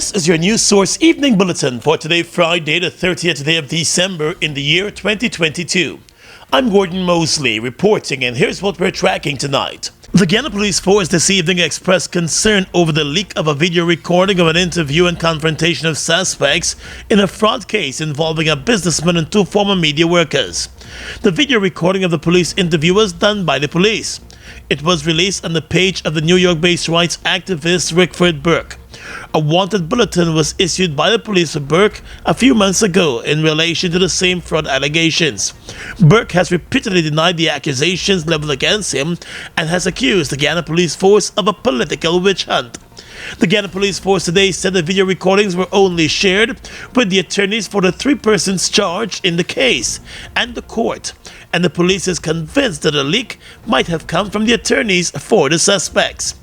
This is your news source evening bulletin for today, Friday, the 30th day of December in the year 2022. I'm Gordon Mosley reporting, and here's what we're tracking tonight. The Guyana Police Force this evening expressed concern over the leak of a video recording of an interview and confrontation of suspects in a fraud case involving a businessman and two former media workers. The video recording of the police interview was done by the police. It was released on the page of the New York-based rights activist Rickford Burke. A wanted bulletin was issued by the police for Burke a few months ago in relation to the same fraud allegations. Burke has repeatedly denied the accusations leveled against him and has accused the Guyana Police Force of a political witch hunt. The Guyana Police Force today said the video recordings were only shared with the attorneys for the three persons charged in the case and the court, and the police is convinced that the leak might have come from the attorneys for the suspects.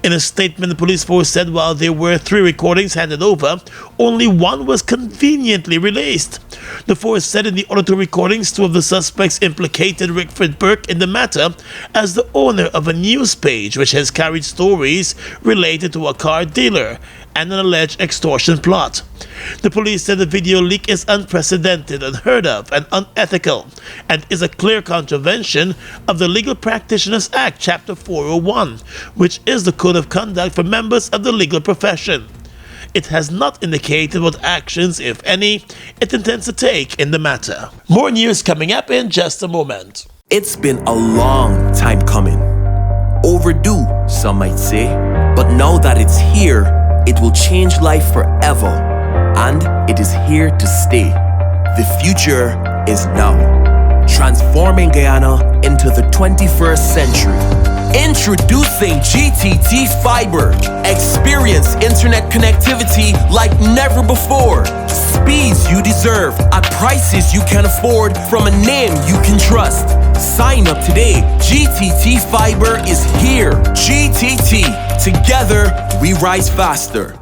In a statement, the police force said while there were three recordings handed over, only one was conveniently released. The force said in the other two recordings, two of the suspects implicated Rickford Burke in the matter as the owner of a news page which has carried stories related to a car dealer and an alleged extortion plot. The police said the video leak is unprecedented, unheard of, and unethical, and is a clear contravention of the Legal Practitioners Act, Chapter 401, which is the code of conduct for members of the legal profession. It has not indicated what actions, if any, it intends to take in the matter. More news coming up in just a moment. It's been a long time coming. Overdue, some might say, but now that it's here, it will change life forever, and it is here to stay. The future is now, transforming Guyana into the 21st century. Introducing GTT Fiber. Experience internet connectivity like never before. Speeds you deserve at prices you can afford from a name you can trust. Sign up today. GTT Fiber is here. GTT. Together, we rise faster.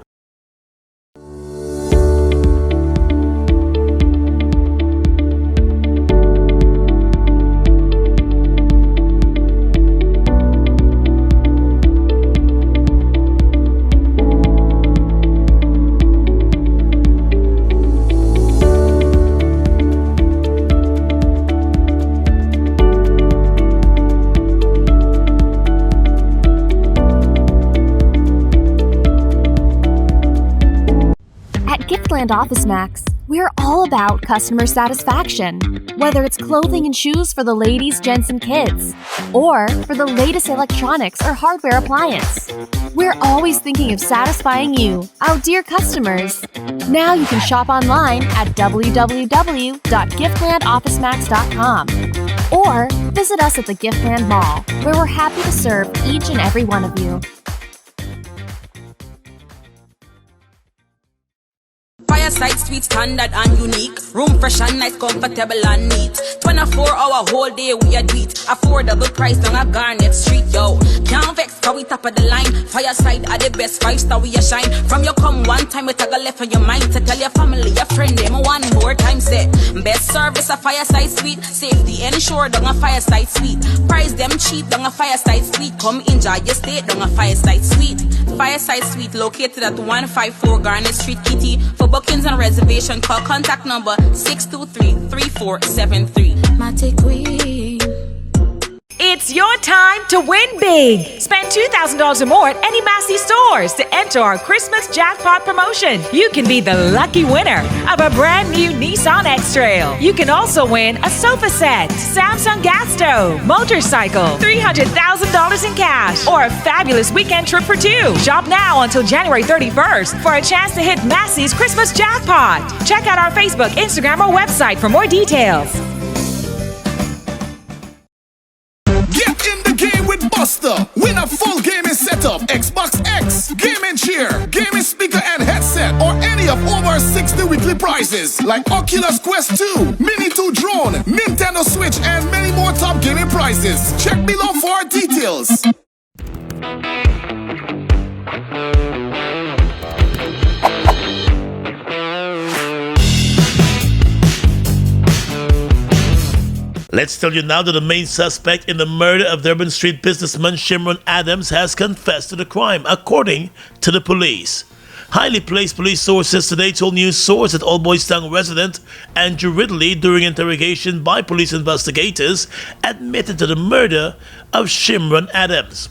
Giftland Office Max, we're all about customer satisfaction. Whether it's clothing and shoes for the ladies, gents, and kids, or for the latest electronics or hardware appliance, we're always thinking of satisfying you, our dear customers. Now you can shop online at www.giftlandofficemax.com or visit us at the Giftland Mall, where we're happy to serve each and every one of you. Fireside Suite, standard and unique. Room fresh and nice, comfortable and neat. 24-hour whole day we a do it. Affordable price down a Garnet Street, yo. Can't vex, cause we top of the line. Fireside are the best, 5-star we a shine. From you come one time, we tag a left on your mind. To tell your family, your friend, them one more time say. Best service a Fireside Suite. Safety ensured down a Fireside Suite. Price them cheap down a Fireside Suite. Come enjoy your stay down a Fireside Suite. Fireside Suite located at 154 Garnet Street, Kitty. For bookings and reservation, call contact number 623-3473. Mate Queen. It's your time to win big. Spend $2,000 or more at any Massey stores to enter our Christmas jackpot promotion. You can be the lucky winner of a brand new Nissan X-Trail. You can also win a sofa set, Samsung gas stove, motorcycle, $300,000 in cash, or a fabulous weekend trip for two. Shop now until January 31st for a chance to hit Massey's Christmas jackpot. Check out our Facebook, Instagram, or website for more details. Buster. Win a full gaming setup, Xbox X, gaming chair, gaming speaker and headset, or any of over 60 weekly prizes like Oculus Quest 2, Mini 2 drone, Nintendo Switch, and many more top gaming prizes. Check below for details. Let's tell you now that the main suspect in the murder of Durban Street businessman Shimron Adams has confessed to the crime, according to the police. Highly placed police sources today told news source that Old Boys Town resident Andrew Ridley, during interrogation by police investigators, admitted to the murder of Shimron Adams.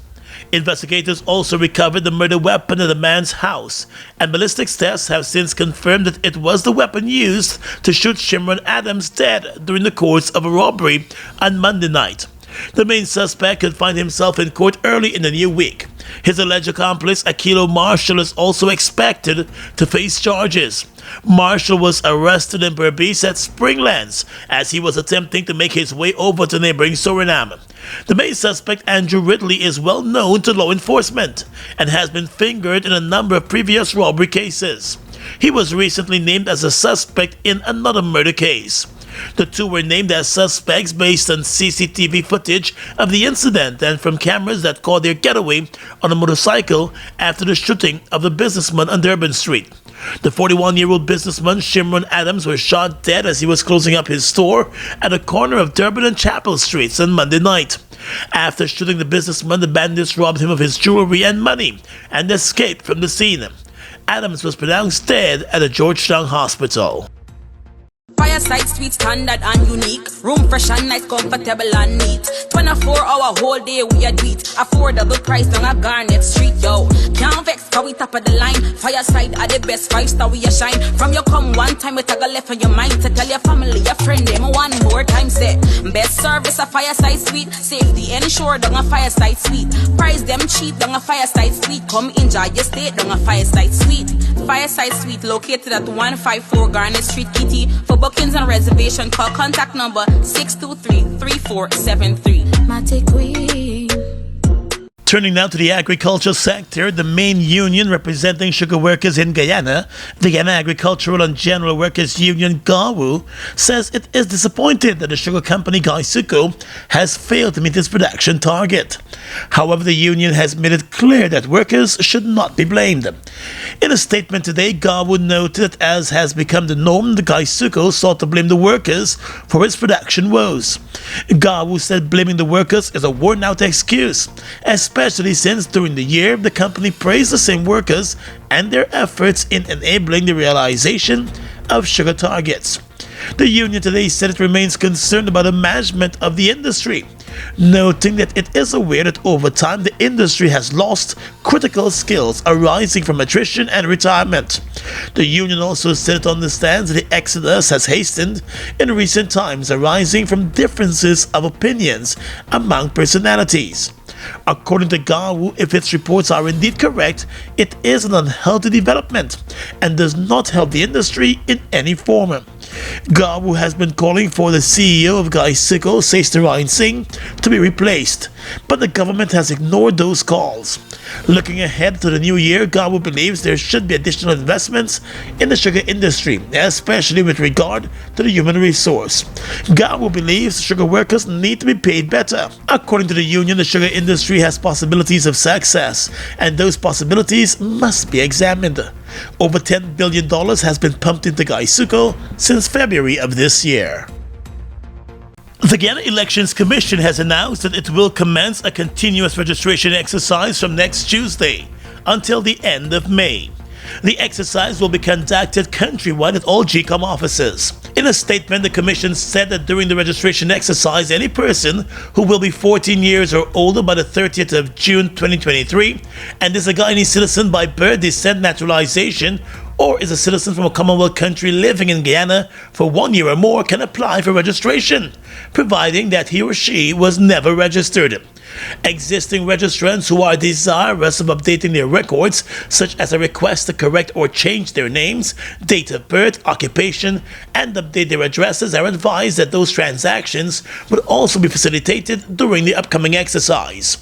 Investigators also recovered the murder weapon at the man's house, and ballistics tests have since confirmed that it was the weapon used to shoot Shimron Adams dead during the course of a robbery on Monday night. The main suspect could find himself in court early in the new week. His alleged accomplice, Akilo Marshall, is also expected to face charges. Marshall was arrested in Berbice at Springlands as he was attempting to make his way over to neighboring Suriname. The main suspect, Andrew Ridley, is well known to law enforcement and has been fingered in a number of previous robbery cases. He was recently named as a suspect in another murder case. The two were named as suspects based on CCTV footage of the incident and from cameras that caught their getaway on a motorcycle after the shooting of the businessman on Durban Street. The 41-year-old businessman Shimron Adams was shot dead as he was closing up his store at the corner of Durban and Chapel Streets on Monday night. After shooting the businessman, the bandits robbed him of his jewelry and money and escaped from the scene. Adams was pronounced dead at the Georgetown Hospital. Fireside Suite, standard and unique. Room fresh and nice, comfortable and neat. 24-hour whole day we a do it. Affordable price down a Garnet Street, yo. Can't vex, cause we top of the line. Fireside are the best, 5-star we a shine. From you come one time, we tag a left on your mind. To tell your family, your friend, them one more time say. Best service a Fireside Suite. Safety ensured down a Fireside Suite. Price them cheap down a Fireside Suite. Come enjoy your stay down a Fireside Suite. Fireside Suite located at 154 Garnet Street, Kitty. For bookings and reservation, call contact number 623-3473. Mate Queen. Turning now to the agriculture sector, the main union representing sugar workers in Guyana, the Guyana Agricultural and General Workers Union, GAWU, says it is disappointed that the sugar company Gaisuco has failed to meet its production target. However, the union has made it clear that workers should not be blamed. In a statement today, GAWU noted that as has become the norm, the Gaisuco sought to blame the workers for its production woes. GAWU said blaming the workers is a worn-out excuse, especially since during the year the company praised the same workers and their efforts in enabling the realization of sugar targets. The union today said it remains concerned about the management of the industry, noting that it is aware that over time the industry has lost critical skills arising from attrition and retirement. The union also said it understands that the exodus has hastened in recent times arising from differences of opinions among personalities. According to GAWU, if its reports are indeed correct, it is an unhealthy development and does not help the industry in any form. GAWU has been calling for the CEO of Gaisuco, Sastarayan Singh, to be replaced, but the government has ignored those calls. Looking ahead to the new year, GAWU believes there should be additional investments in the sugar industry, especially with regard to the human resource. GAWU believes sugar workers need to be paid better. According to the union, the sugar industry has possibilities of success, and those possibilities must be examined. Over $10 billion has been pumped into Gaisuco since February of this year. The Guyana Elections Commission has announced that it will commence a continuous registration exercise from next Tuesday until the end of May. The exercise will be conducted countrywide at all GCOM offices. In a statement, the Commission said that during the registration exercise, any person who will be 14 years or older by the 30th of June 2023 and is a Guyanese citizen by birth, descent, naturalization, or is a citizen from a Commonwealth country living in Guyana for 1 year or more can apply for registration, providing that he or she was never registered. Existing registrants who are desirous of updating their records, such as a request to correct or change their names, date of birth, occupation, and update their addresses, are advised that those transactions would also be facilitated during the upcoming exercise.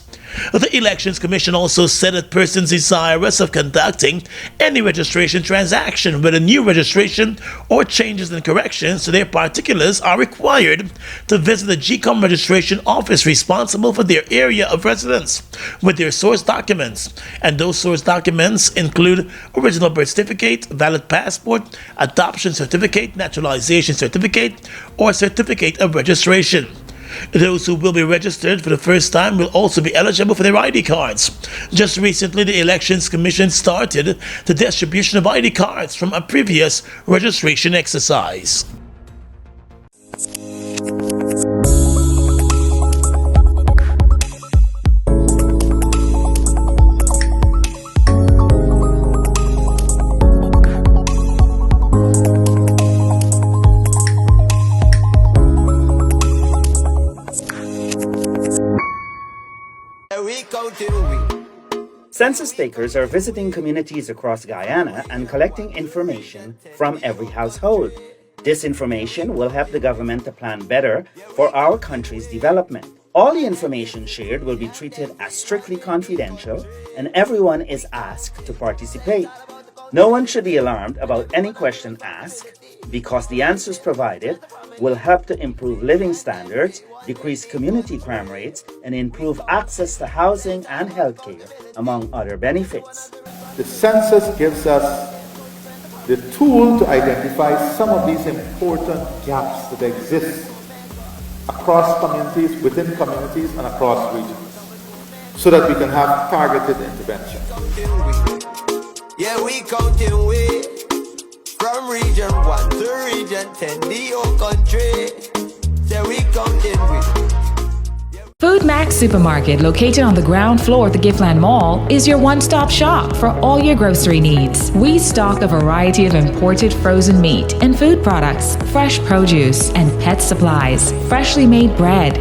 The Elections Commission also said that persons desirous of conducting any registration transaction, whether new registration or changes and corrections to their particulars, are required to visit the GCOM registration office responsible for their area of residence with their source documents. And those source documents include original birth certificate, valid passport, adoption certificate, naturalization certificate, or certificate of registration. Those who will be registered for the first time will also be eligible for their ID cards. Just recently, the Elections Commission started the distribution of ID cards from a previous registration exercise. Census takers are visiting communities across Guyana and collecting information from every household. This information will help the government to plan better for our country's development. All the information shared will be treated as strictly confidential, and everyone is asked to participate. No one should be alarmed about any question asked, because the answers provided will help to improve living standards, decrease community crime rates, and improve access to housing and healthcare, among other benefits. The census gives us the tool to identify some of these important gaps that exist across communities, within communities, and across regions, so that we can have targeted intervention. Yeah, we counting way from region 1 to region 10, the whole country. Yeah, we counting way. Food Max Supermarket, located on the ground floor of the Giftland Mall, is your one-stop shop for all your grocery needs. We stock a variety of imported frozen meat and food products, fresh produce, and pet supplies, freshly made bread.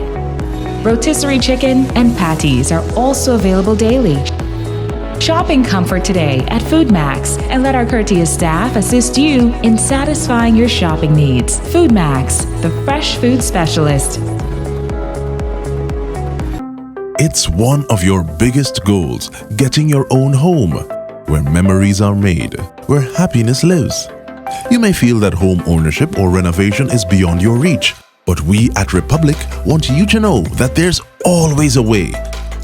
Rotisserie chicken and patties are also available daily. Shop in comfort today at Food Max and let our courteous staff assist you in satisfying your shopping needs. Food Max, the fresh food specialist. It's one of your biggest goals, getting your own home, where memories are made, where happiness lives. You may feel that home ownership or renovation is beyond your reach, but we at Republic want you to know that there's always a way.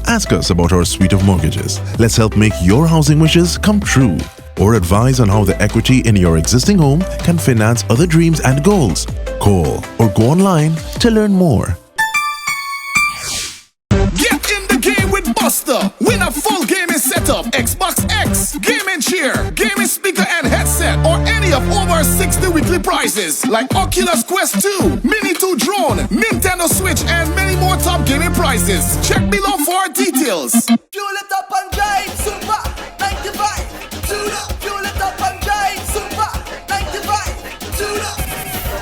Ask us about our suite of mortgages. Let's help make your housing wishes come true. Or advise on how the equity in your existing home can finance other dreams and goals. Call or go online to learn more. Get in the game with Buster. Win a full gaming setup, Xbox X, gaming chair, gaming speaker and headset, or any of over 60 weekly prizes like Oculus Quest 2, Mini 2 drone, Nintendo Switch, and many more top gaming prizes. Check below for details. Fuel it up and drive, Super 95. Fuel it up and drive, Super 95.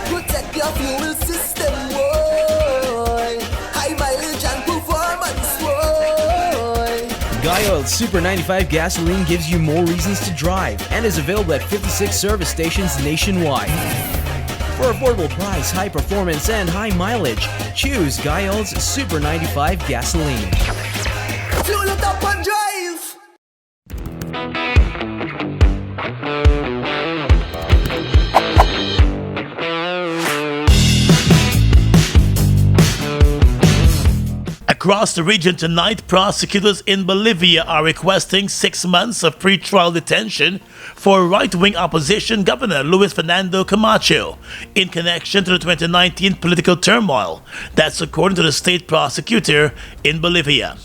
Protect your fuel system, boy. High mileage and performance, boy. Guy Oil's Super 95 gasoline gives you more reasons to drive and is available at 56 service stations nationwide. For affordable price, high performance, and high mileage, choose Guy Oil's Super 95 gasoline. Fuel it up and drive. Across the region tonight, prosecutors in Bolivia are requesting 6 months of pre-trial detention for right-wing opposition Governor Luis Fernando Camacho in connection to the 2019 political turmoil. That's according to the state prosecutor in Bolivia.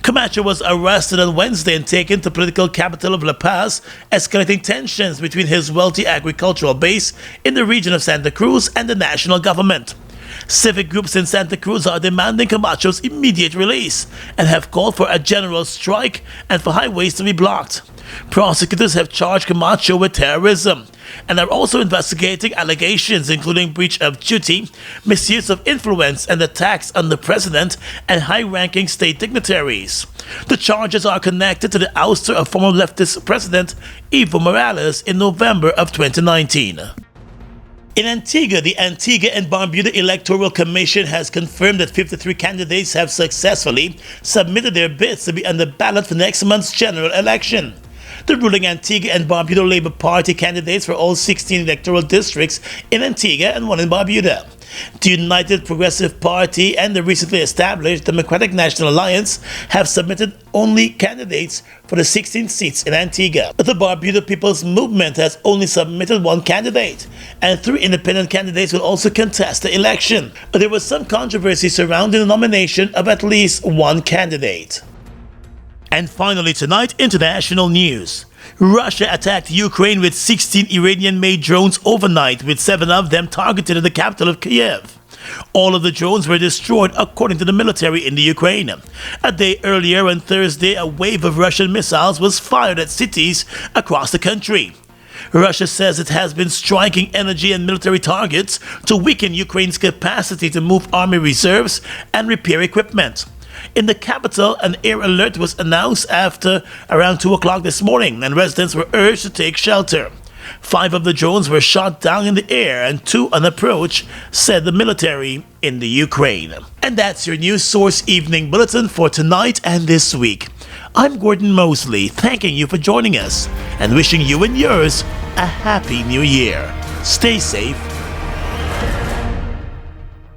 Camacho was arrested on Wednesday and taken to political capital of La Paz, escalating tensions between his wealthy agricultural base in the region of Santa Cruz and the national government. Civic groups in Santa Cruz are demanding Camacho's immediate release and have called for a general strike and for highways to be blocked. Prosecutors have charged Camacho with terrorism and are also investigating allegations including breach of duty, misuse of influence, and attacks on the president and high-ranking state dignitaries. The charges are connected to the ouster of former leftist president Evo Morales in November of 2019. In Antigua, the Antigua and Barbuda Electoral Commission has confirmed that 53 candidates have successfully submitted their bids to be on the ballot for next month's general election. The ruling Antigua and Barbuda Labour Party candidates for all 16 electoral districts in Antigua and one in Barbuda. The United Progressive Party and the recently established Democratic National Alliance have submitted only candidates for the 16 seats in Antigua. The Barbuda People's Movement has only submitted one candidate, and 3 independent candidates will also contest the election. There was some controversy surrounding the nomination of at least one candidate. And finally tonight, international news. Russia attacked Ukraine with 16 Iranian-made drones overnight, with 7 of them targeted at the capital of Kiev. All of the drones were destroyed according to the military in the Ukraine. A day earlier on Thursday, a wave of Russian missiles was fired at cities across the country. Russia says it has been striking energy and military targets to weaken Ukraine's capacity to move army reserves and repair equipment. In the capital, an air alert was announced after around 2 o'clock this morning, and residents were urged to take shelter. 5 of the drones were shot down in the air and 2 on approach, said the military in the Ukraine. And that's your News Source Evening Bulletin for tonight and this week. I'm Gordon Mosley, thanking you for joining us and wishing you and yours a Happy New Year. Stay safe